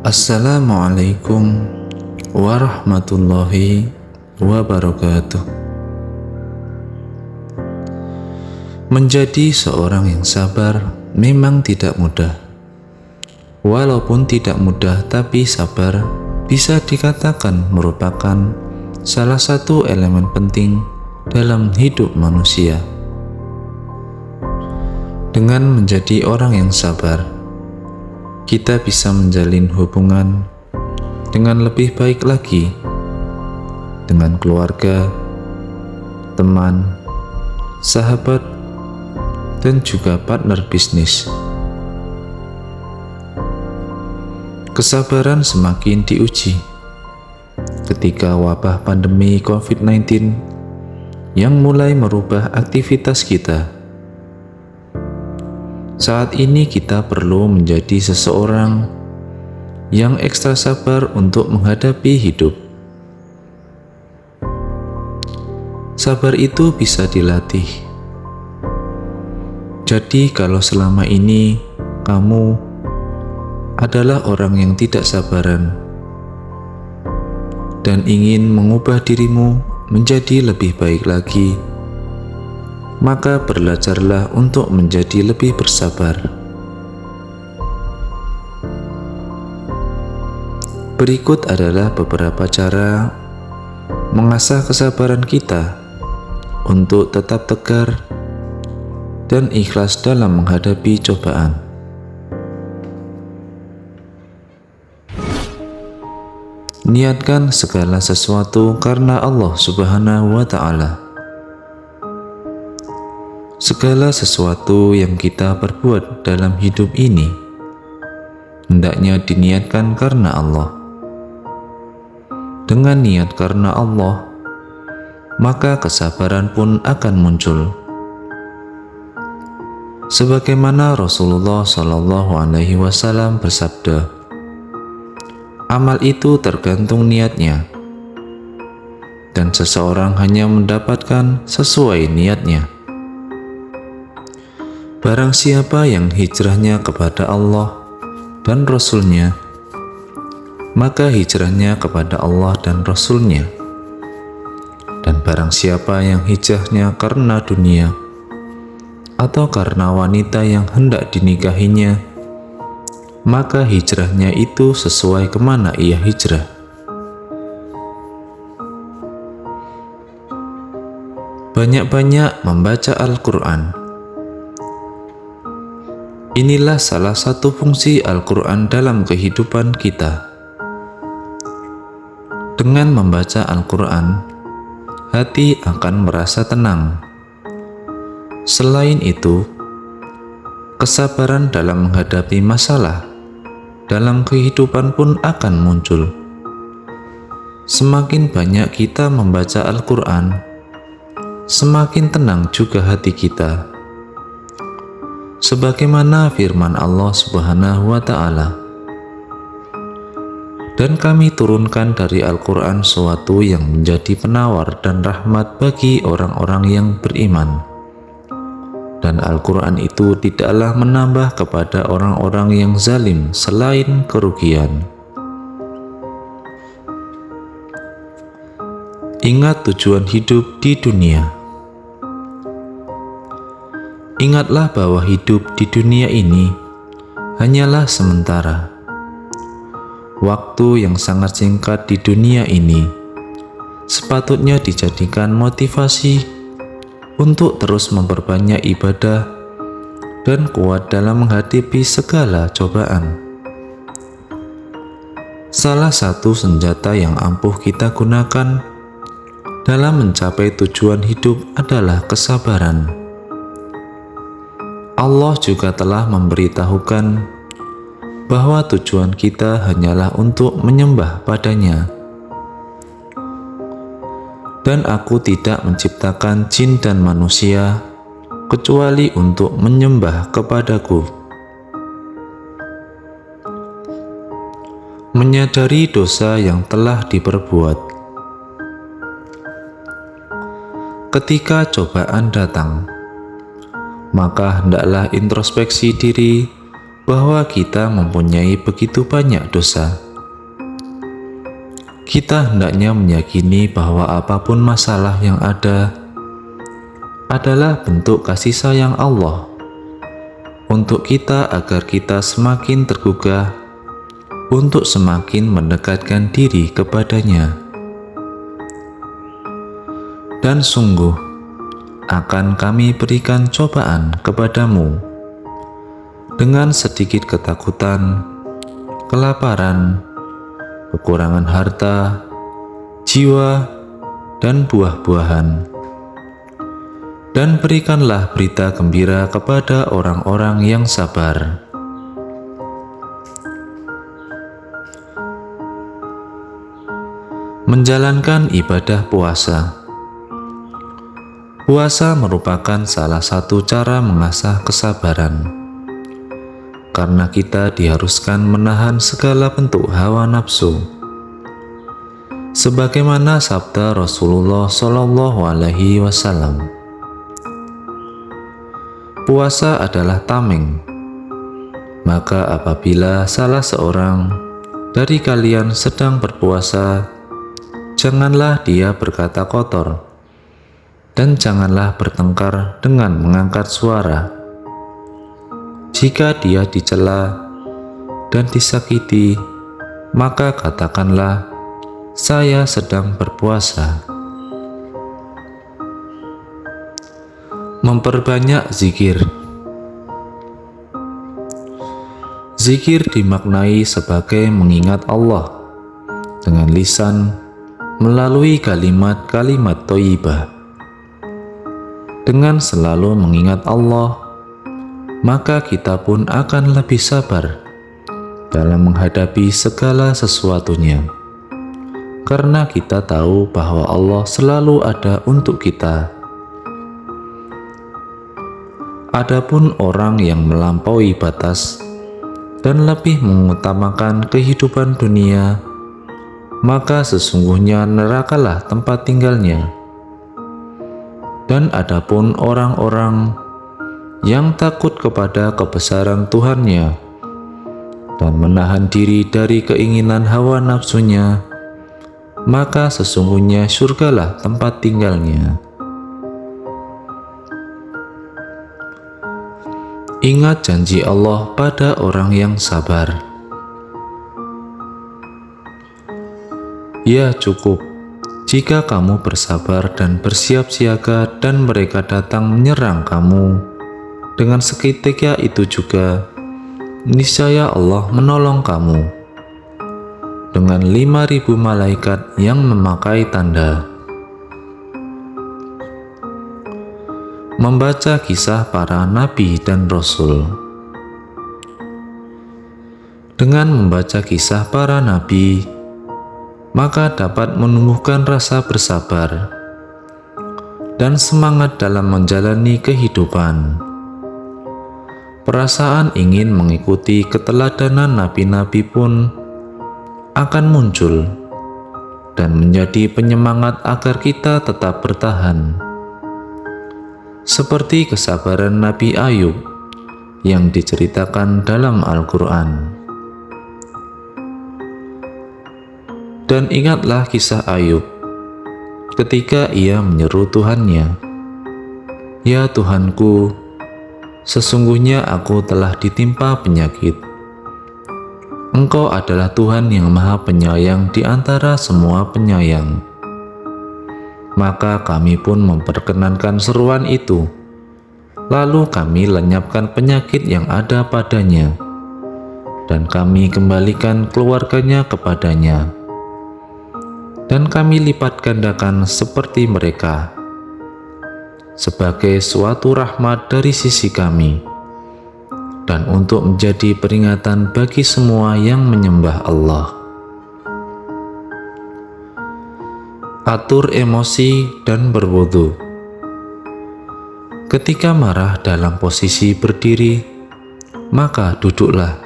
Assalamualaikum warahmatullahi wabarakatuh. Menjadi seorang yang sabar memang tidak mudah. Walaupun tidak mudah, tapi sabar bisa dikatakan merupakan salah satu elemen penting dalam hidup manusia. Dengan menjadi orang yang sabar, kita bisa menjalin hubungan dengan lebih baik lagi dengan keluarga, teman, sahabat, dan juga partner bisnis. Kesabaran semakin diuji ketika wabah pandemi COVID-19 yang mulai merubah aktivitas kita. Saat ini kita perlu menjadi seseorang yang ekstra sabar untuk menghadapi hidup. Sabar itu bisa dilatih. Jadi kalau selama ini kamu adalah orang yang tidak sabaran dan ingin mengubah dirimu menjadi lebih baik lagi, maka belajarlah untuk menjadi lebih bersabar. Berikut adalah beberapa cara mengasah kesabaran kita untuk tetap tegar dan ikhlas dalam menghadapi cobaan. Niatkan segala sesuatu karena Allah Subhanahu wa Ta'ala. Segala sesuatu yang kita perbuat dalam hidup ini hendaknya diniatkan karena Allah. Dengan niat karena Allah, maka kesabaran pun akan muncul. Sebagaimana Rasulullah SAW bersabda, amal itu tergantung niatnya, dan seseorang hanya mendapatkan sesuai niatnya. Barang siapa yang hijrahnya kepada Allah dan Rasul-Nya, maka hijrahnya kepada Allah dan Rasul-Nya. Dan barang siapa yang hijrahnya karena dunia atau karena wanita yang hendak dinikahinya, maka hijrahnya itu sesuai kemana ia hijrah. Banyak-banyak membaca Al-Quran. Inilah salah satu fungsi Al-Quran dalam kehidupan kita. Dengan membaca Al-Quran, hati akan merasa tenang. Selain itu, kesabaran dalam menghadapi masalah dalam kehidupan pun akan muncul. Semakin banyak kita membaca Al-Quran, semakin tenang juga hati kita. Sebagaimana firman Allah Subhanahu wa Ta'ala, dan kami turunkan dari Al-Quran sesuatu yang menjadi penawar dan rahmat bagi orang-orang yang beriman, dan Al-Quran itu tidaklah menambah kepada orang-orang yang zalim selain kerugian. Ingat tujuan hidup di dunia. Ingatlah bahwa hidup di dunia ini hanyalah sementara. Waktu yang sangat singkat di dunia ini sepatutnya dijadikan motivasi untuk terus memperbanyak ibadah dan kuat dalam menghadapi segala cobaan. Salah satu senjata yang ampuh kita gunakan dalam mencapai tujuan hidup adalah kesabaran. Allah juga telah memberitahukan bahwa tujuan kita hanyalah untuk menyembah padanya. Dan aku tidak menciptakan jin dan manusia kecuali untuk menyembah kepadaku. Menyadari dosa yang telah diperbuat. Ketika cobaan datang, maka hendaklah introspeksi diri bahwa kita mempunyai begitu banyak dosa. Kita hendaknya meyakini bahwa apapun masalah yang ada adalah bentuk kasih sayang Allah untuk kita agar kita semakin tergugah untuk semakin mendekatkan diri kepadanya. Dan sungguh akan kami berikan cobaan kepadamu dengan sedikit ketakutan, kelaparan, kekurangan harta, jiwa, dan buah-buahan. Dan berikanlah berita gembira kepada orang-orang yang sabar. Menjalankan ibadah puasa. Puasa merupakan salah satu cara mengasah kesabaran, karena kita diharuskan menahan segala bentuk hawa nafsu. Sebagaimana sabda Rasulullah SAW, puasa adalah tameng. Maka apabila salah seorang dari kalian sedang berpuasa, janganlah dia berkata kotor, dan janganlah bertengkar dengan mengangkat suara. Jika dia dicela dan disakiti, maka katakanlah, saya sedang berpuasa. Memperbanyak zikir. Zikir dimaknai sebagai mengingat Allah dengan lisan melalui kalimat-kalimat thayyibah. Dengan selalu mengingat Allah, maka kita pun akan lebih sabar dalam menghadapi segala sesuatunya, karena kita tahu bahwa Allah selalu ada untuk kita. Adapun orang yang melampaui batas dan lebih mengutamakan kehidupan dunia, maka sesungguhnya nerakalah tempat tinggalnya. Dan adapun orang-orang yang takut kepada kebesaran Tuhannya dan menahan diri dari keinginan hawa nafsunya, maka sesungguhnya surgalah tempat tinggalnya. Ingat janji Allah pada orang yang sabar. Ya, cukup jika kamu bersabar dan bersiap siaga dan mereka datang menyerang kamu. Dengan seketika itu juga, niscaya Allah menolong kamu dengan 5.000 malaikat yang memakai tanda. Membaca kisah para nabi dan rasul. Dengan membaca kisah para nabi, maka dapat menumbuhkan rasa bersabar dan semangat dalam menjalani kehidupan. Perasaan ingin mengikuti keteladanan nabi-nabi pun akan muncul dan menjadi penyemangat agar kita tetap bertahan. Seperti kesabaran Nabi Ayub yang diceritakan dalam Al-Quran. Dan ingatlah kisah Ayub ketika ia menyeru Tuhannya, "Ya Tuhanku, sesungguhnya aku telah ditimpa penyakit. Engkau adalah Tuhan yang Maha Penyayang di antara semua penyayang." Maka kami pun memperkenankan seruan itu. Lalu kami lenyapkan penyakit yang ada padanya, dan kami kembalikan keluarganya kepadanya. Dan kami lipat gandakan seperti mereka, sebagai suatu rahmat dari sisi kami, dan untuk menjadi peringatan bagi semua yang menyembah Allah. Atur emosi dan berwudu. Ketika marah dalam posisi berdiri, maka duduklah.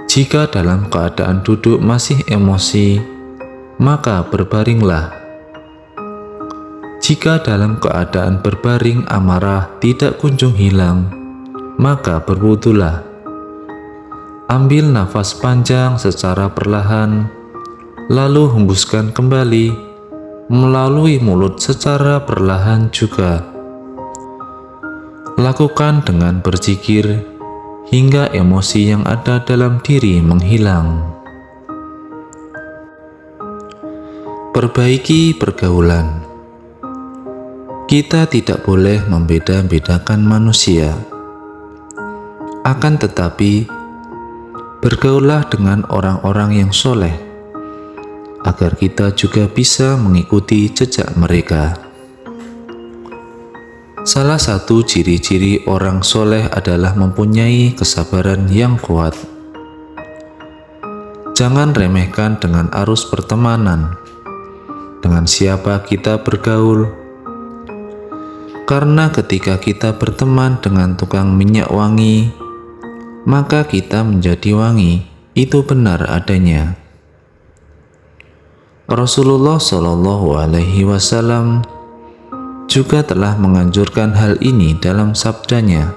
Jika dalam keadaan duduk masih emosi, maka berbaringlah. Jika dalam keadaan berbaring amarah tidak kunjung hilang, maka berwudulah. Ambil nafas panjang secara perlahan, lalu hembuskan kembali melalui mulut secara perlahan juga. Lakukan dengan berzikir hingga emosi yang ada dalam diri menghilang. Perbaiki pergaulan. Kita tidak boleh membeda-bedakan manusia. Akan tetapi, bergaullah dengan orang-orang yang soleh, agar kita juga bisa mengikuti jejak mereka. Salah satu ciri-ciri orang soleh adalah mempunyai kesabaran yang kuat. Jangan remehkan dengan arus pertemanan, dengan siapa kita bergaul, karena ketika kita berteman dengan tukang minyak wangi, maka kita menjadi wangi. Itu benar adanya. Rasulullah Shallallahu Alaihi Wasallam juga telah menganjurkan hal ini dalam sabdanya.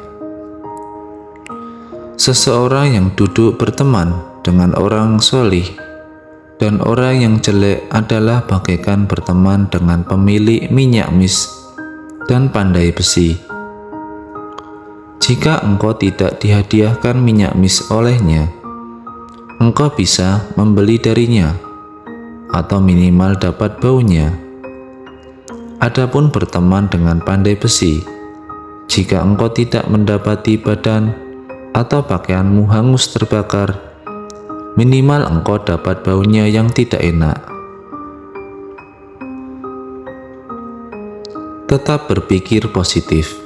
Seseorang yang duduk berteman dengan orang solih dan orang yang jelek adalah bagaikan berteman dengan pemilik minyak mis dan pandai besi. Jika engkau tidak dihadiahkan minyak mis olehnya, engkau bisa membeli darinya, atau minimal dapat baunya. Adapun berteman dengan pandai besi, jika engkau tidak mendapati badan atau pakaianmu hangus terbakar, minimal engkau dapat baunya yang tidak enak. Tetap berpikir positif.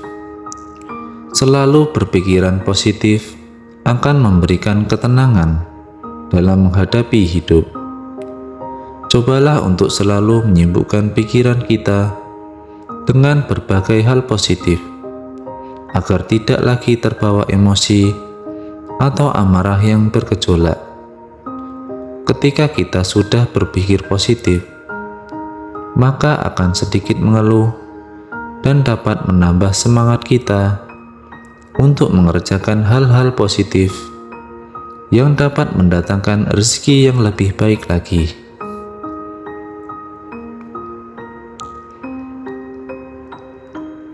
Selalu berpikiran positif akan memberikan ketenangan dalam menghadapi hidup. Cobalah untuk selalu menyibukkan pikiran kita dengan berbagai hal positif, agar tidak lagi terbawa emosi atau amarah yang bergejolak. Ketika kita sudah berpikir positif, maka akan sedikit mengeluh dan dapat menambah semangat kita untuk mengerjakan hal-hal positif yang dapat mendatangkan rezeki yang lebih baik lagi.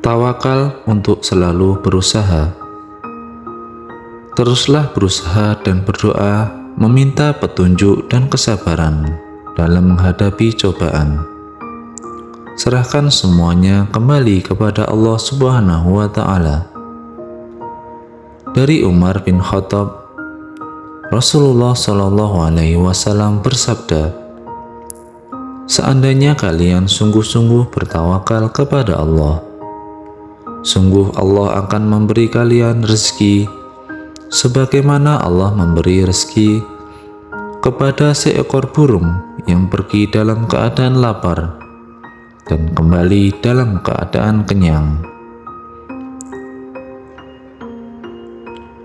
Tawakal untuk selalu berusaha. Teruslah berusaha dan berdoa, meminta petunjuk dan kesabaran dalam menghadapi cobaan. Serahkan semuanya kembali kepada Allah Subhanahu wa Ta'ala. Dari Umar bin Khattab, Rasulullah Shallallahu Alaihi Wasallam bersabda, "Seandainya kalian sungguh-sungguh bertawakal kepada Allah, sungguh Allah akan memberi kalian rezeki sebagaimana Allah memberi rezeki kepada seekor burung yang pergi dalam keadaan lapar dan kembali dalam keadaan kenyang."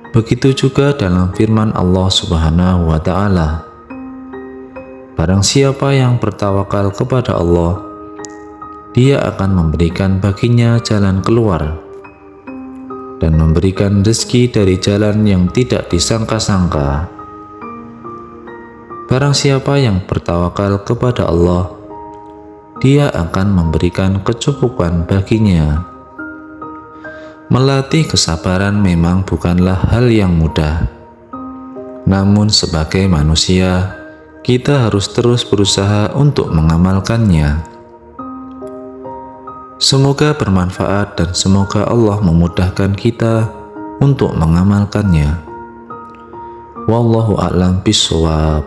Begitu juga dalam firman Allah Subhanahu wa Ta'ala, "Barang siapa yang bertawakal kepada Allah, Dia akan memberikan baginya jalan keluar dan memberikan rezeki dari jalan yang tidak disangka-sangka." Barang siapa yang bertawakal kepada Allah, Dia akan memberikan kecukupan baginya. Melatih kesabaran memang bukanlah hal yang mudah. Namun sebagai manusia, kita harus terus berusaha untuk mengamalkannya. Semoga bermanfaat dan semoga Allah memudahkan kita untuk mengamalkannya. Wallahu a'lam bishawab.